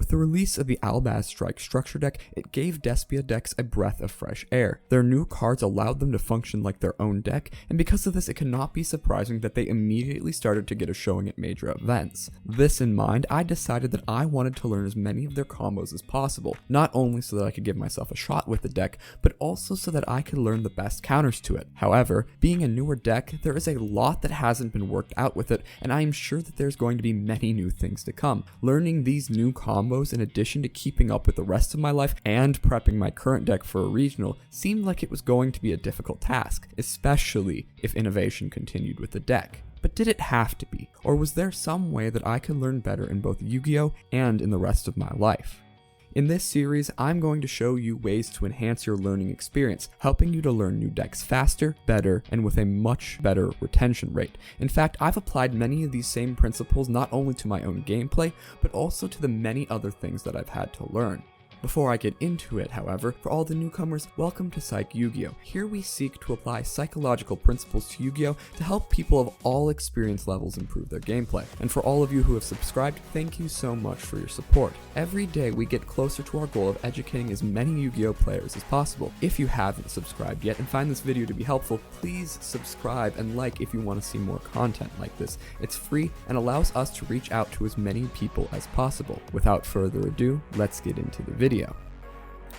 With the release of the Albaz Strike structure deck, it gave Despia decks a breath of fresh air. Their new cards allowed them to function like their own deck, and because of this, it cannot be surprising that they immediately started to get a showing at major events. This in mind, I decided that I wanted to learn as many of their combos as possible, not only so that I could give myself a shot with the deck, but also so that I could learn the best counters to it. However, being a newer deck, there is a lot that hasn't been worked out with it, and I am sure that there's going to be many new things to come. Learning these new combos in addition to keeping up with the rest of my life and prepping my current deck for a regional seemed like it was going to be a difficult task, especially if innovation continued with the deck. But did it have to be? Or was there some way that I could learn better in both Yu-Gi-Oh! And in the rest of my life? In this series, I'm going to show you ways to enhance your learning experience, helping you to learn new decks faster, better, and with a much better retention rate. In fact, I've applied many of these same principles not only to my own gameplay, but also to the many other things that I've had to learn. Before I get into it, however, for all the newcomers, welcome to Psych Yu-Gi-Oh! Here we seek to apply psychological principles to Yu-Gi-Oh! To help people of all experience levels improve their gameplay. And for all of you who have subscribed, thank you so much for your support. Every day we get closer to our goal of educating as many Yu-Gi-Oh! Players as possible. If you haven't subscribed yet and find this video to be helpful, please subscribe and like if you want to see more content like this. It's free and allows us to reach out to as many people as possible. Without further ado, let's get into the video.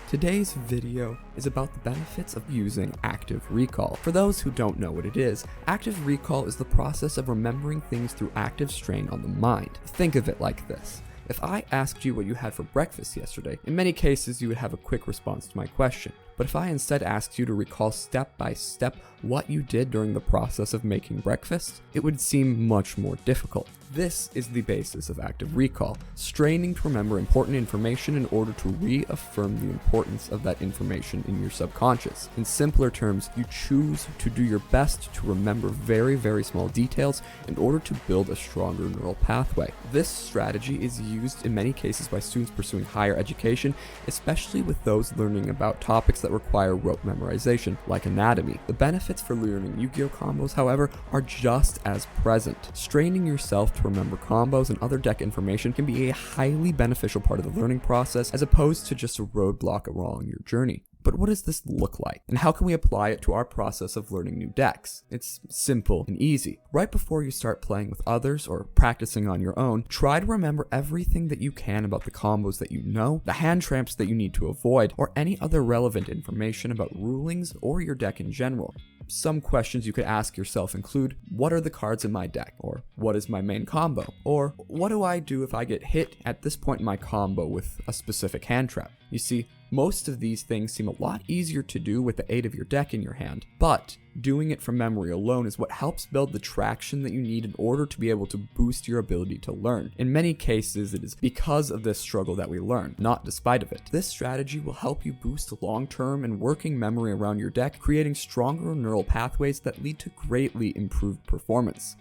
Today's video is about the benefits of using active recall. For those who don't know what it is, active recall is the process of remembering things through active strain on the mind. Think of it like this. If I asked you what you had for breakfast yesterday, in many cases you would have a quick response to my question. But if I instead asked you to recall step by step what you did during the process of making breakfast, it would seem much more difficult. This is the basis of active recall, straining to remember important information in order to reaffirm the importance of that information in your subconscious. In simpler terms, you choose to do your best to remember very, very small details in order to build a stronger neural pathway. This strategy is used in many cases by students pursuing higher education, especially with those learning about topics that require rote memorization, like anatomy. The benefits for learning Yu-Gi-Oh! Combos, however, are just as present. Straining yourself to remember combos and other deck information can be a highly beneficial part of the learning process, as opposed to just a roadblock along your journey. But what does this look like? And how can we apply it to our process of learning new decks? It's simple and easy. Right before you start playing with others or practicing on your own, try to remember everything that you can about the combos that you know, the hand traps that you need to avoid, or any other relevant information about rulings or your deck in general. Some questions you could ask yourself include, what are the cards in my deck? Or what is my main combo? Or what do I do if I get hit at this point in my combo with a specific hand trap? You see, most of these things seem a lot easier to do with the aid of your deck in your hand, but doing it from memory alone is what helps build the traction that you need in order to be able to boost your ability to learn. In many cases, it is because of this struggle that we learn, not despite of it. This strategy will help you boost long-term and working memory around your deck, creating stronger neural pathways that lead to greatly improved performance.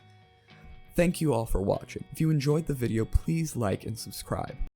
Thank you all for watching. If you enjoyed the video, please like and subscribe.